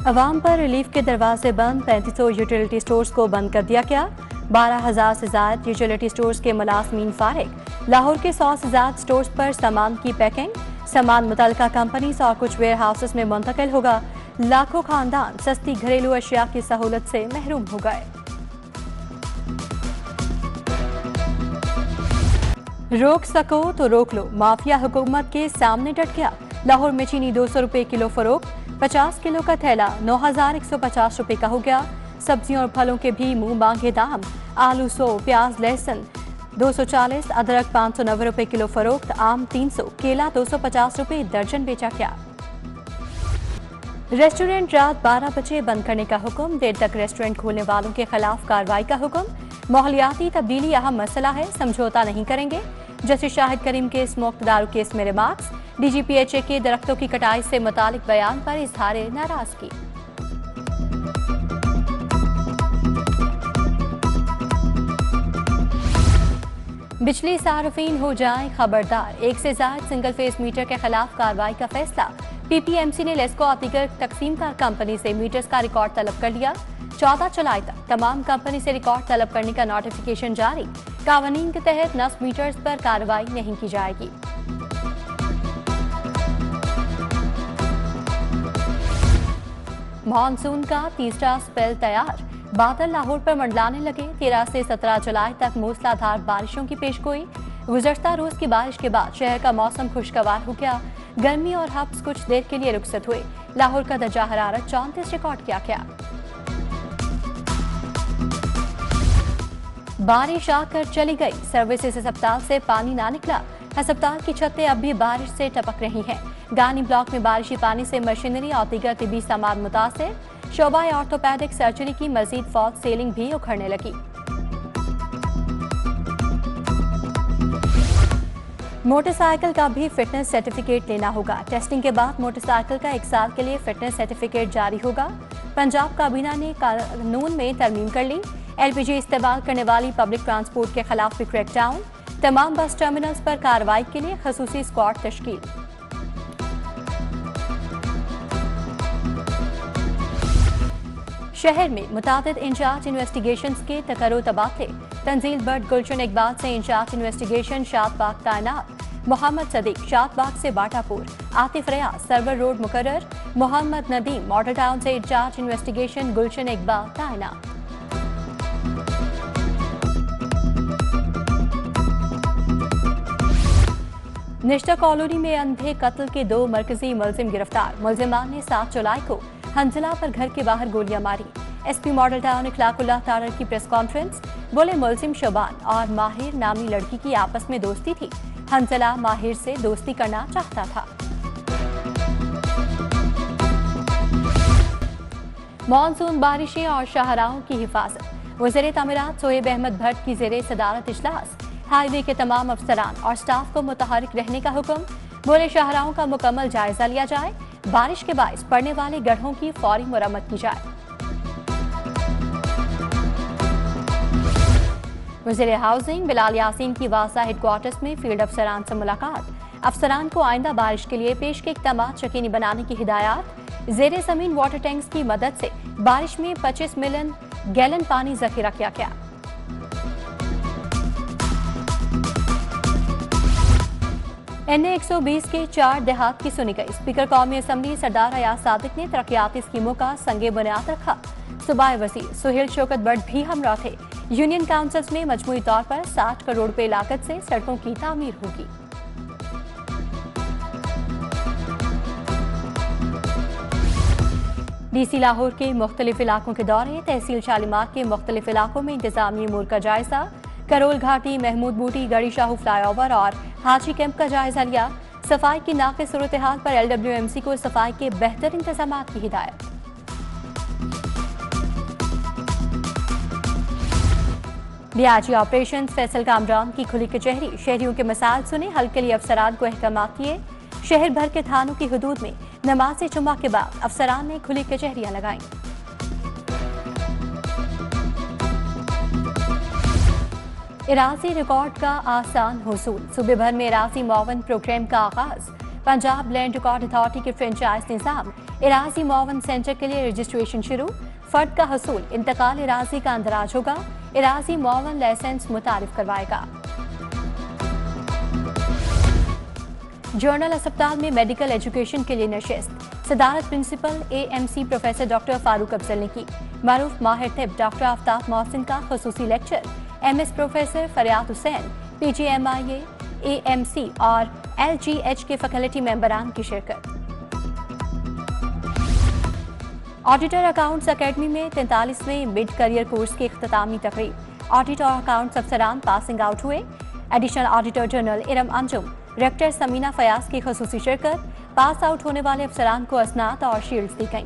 अवाम पर रिलीफ के दरवाजे बंद, 3500 यूटिलिटी स्टोर्स को बंद कर दिया गया। 12,000 से ज्यादा यूटिलिटी स्टोर्स के मुलाजमीन फारिग। लाहौर के 100 से ज्यादा स्टोर्स पर सामान की पैकिंग, सामान मुतल्लिका कंपनीज और कुछ वेयर हाउसेस में मुंतकिल होगा। लाखों खानदान सस्ती घरेलू अशिया की सहूलत से महरूम हो गए। रोक सको तो रोक लो, माफिया हुकूमत के सामने डट गया। लाहौर में चीनी 200 रुपए किलो फरोख्त, 50 किलो का थैला 9,150 रुपए का हो गया। सब्जियों और फलों के भी मुंह मांगे दाम। आलू 100, प्याज लहसुन 240, अदरक 590 रुपए किलो फरोख्त, आम 300, केला 250 रुपए दर्जन बेचा गया। रेस्टोरेंट रात 12 बजे बंद करने का हुक्म, देर तक रेस्टोरेंट खोलने वालों के खिलाफ कार्रवाई का हुक्म। माहौलियाती तब्दीली अहम मसला है, समझौता नहीं करेंगे। जस्टिस शाहिद करीम के स्मोक्ड दारू केस में रिमार्क्स। DGPHA के दरख्तों की कटाई से मुतालिक बयान पर इजहार नाराजगी। बिजली सार्फिन हो जाएं खबरदार, 1 से ज्यादा सिंगल फेस मीटर के खिलाफ कार्रवाई का फैसला। PPMC ने लेस्को और दीगर तकसीमकार कंपनी से मीटर्स का रिकॉर्ड तलब कर लिया। 14 जुलाई तक तमाम कंपनी से रिकॉर्ड तलब करने का नोटिफिकेशन जारी। कानून के तहत नस्ब मीटर्स पर कार्रवाई नहीं की जाएगी। मानसून का तीसरा स्पेल तैयार, बादल लाहौर पर मंडलाने लगे। 13 से 17 जुलाई तक मूसलाधार बारिशों की पेशगोई। गुज़श्ता रोज की बारिश के बाद शहर का मौसम खुशगवार हो गया। गर्मी और हब्स कुछ देर के लिए रुखसत हुए। लाहौर का दर्जा हरारत 34 रिकॉर्ड किया गया। बारिश आकर चली गई, सर्विसेज अस्पताल से पानी ना निकला। अस्पताल की छतें अब भी बारिश से टपक रही हैं। गानी ब्लॉक में बारिशी पानी से मशीनरी और दीगर तिबी सामान मुतासिर। शोबा ऑर्थोपेडिक सर्जरी की मजीद फॉल्स सीलिंग भी उखड़ने लगी। मोटरसाइकिल का भी फिटनेस सर्टिफिकेट लेना होगा। टेस्टिंग के बाद मोटरसाइकिल का 1 साल के लिए फिटनेस सर्टिफिकेट जारी होगा। पंजाब काबीना ने कानून में तरमीम कर ली। LPG इस्तेमाल करने वाली पब्लिक ट्रांसपोर्ट के खिलाफ भी क्रैकडाउन। तमाम बस टर्मिनल्स पर कार्रवाई के लिए खसूसी स्क्वाड तश्कील। शहर में मुतादिद इंचार्ज इन्वेस्टिगेशंस के तकर्रो तबादले। तंजील बट गुलशन इकबाल से इंचार्ज इन्वेस्टिगेशन शादबाग तैनात। मोहम्मद सदीक शादबाग से बाटापुर। आतिफ रियाज सर्वर रोड मुकर्रर। मोहम्मद नदीम मॉडल टाउन से इंचार्ज इन्वेस्टिगेशन गुलशन इकबाल तैनात। निश्ता कॉलोनी में अंधे कत्ल के 2 मरकजी मुलजिम गिरफ्तार। मुलजिमान ने 7 जुलाई को हंजला पर घर के बाहर गोलियां मारी। SP मॉडल टाउन इखलाकुल्लाह तारर की प्रेस कॉन्फ्रेंस। बोले मुलजिम शबान और माहिर नामी लड़की की आपस में दोस्ती थी। हंजला माहिर से दोस्ती करना चाहता था। मानसून बारिशें और शाहराहों की हिफाजत। वज़ीर तामीरात सोहेब अहमद भट्ट की ज़ेरे सदारत इजलास। हाईवे के तमाम अफसरान और स्टाफ को मुतहरिक रहने का हुक्म। बोले शाहराहों का मुकम्मल जायजा लिया जाए। बारिश के बायस पड़ने वाले गड्ढों की फौरी मुरम्मत की जाए। वज़ीर हाउसिंग बिलाल यासीन की वासा हेडक्वार्टर्स में फील्ड अफसरान से मुलाकात। अफसरान को आइंदा बारिश के लिए पेश के इक़दाम यकीनी बनाने की हिदायत। ज़ेरे ज़मीन वाटर टैंक्स की मदद से बारिश में 25 मिलियन गैलन पानी जखीरा किया गया। NA 120 के 4 देहात की सुनी गई। स्पीकर कौमी असम्बली सरदार हयात सादिक ने तरक्याती स्कीमों का संगे बुनियाद रखा। सूबाई वज़ीर सुहेल शौकत बट भी हमरा थे। यूनियन काउंसिल्स में मजमूई तौर पर 60 करोड़ रुपए लागत से सड़कों की तामीर होगी। DC लाहौर के मुख्तलिफ इलाकों के दौरे। तहसील शालीमार के मुख्तलिफ इलाकों में इंतजामी अमूर का जायजा। करोल घाटी, महमूद बूटी, गड़ी शाहू फ्लाईओवर और हाजी कैंप का जायजा लिया। सफाई की नाक़िस सूरत हाल पर LWMC को सफाई के बेहतर इंतजाम की हिदायत। DIG ऑपरेशन फैसल कामरान की खुली कचहरी। शहरियों के मसाइल सुने, हल के लिए अफसरान को अहकामात किए। शहर भर के थानों की हदूद में नमाज जुम्मा के बाद अफसरान ने खुली कचहरियां लगाईं। इराजी रिकॉर्ड का आसान हुसूल। सूबे भर में इराजी मुआवन प्रोग्राम का आगाज। पंजाब लैंड रिकॉर्ड अथॉरिटी के फ्रेंचाइज निज़ाम इराजी मुआवन सेंटर के लिए रजिस्ट्रेशन शुरू। फर्द का हसूल इंतकाल इराजी का अंदराज होगा। इराजी मुआवन लाइसेंस मुतारिफ करवाएगा। जर्नल अस्पताल में मेडिकल एजुकेशन के लिए नशिस्त। सदारत principal AMC professor doctor Farooq Afzal ने की। मारूफ माहिर तिब डॉक्टर आफ्ताब मोहसिन का खुसूसी लेक्चर। MS प्रोफेसर फरियाद हुसैन PGMIA AMC और LGH के फैकल्टी मेंबरान की शिरकत। ऑडिटर अकाउंट्स अकेडमी में 43वें मिड करियर कोर्स की इख्तितामी तकरीब। ऑडिट और अकाउंट्स अफसरान पासिंग आउट हुए। Additional auditor general Iram Anjum, director Samina Fayyaz की खुसूसी शिरकत। पास आउट होने वाले अफसरान को असनात और शील्ड्स दी गईं।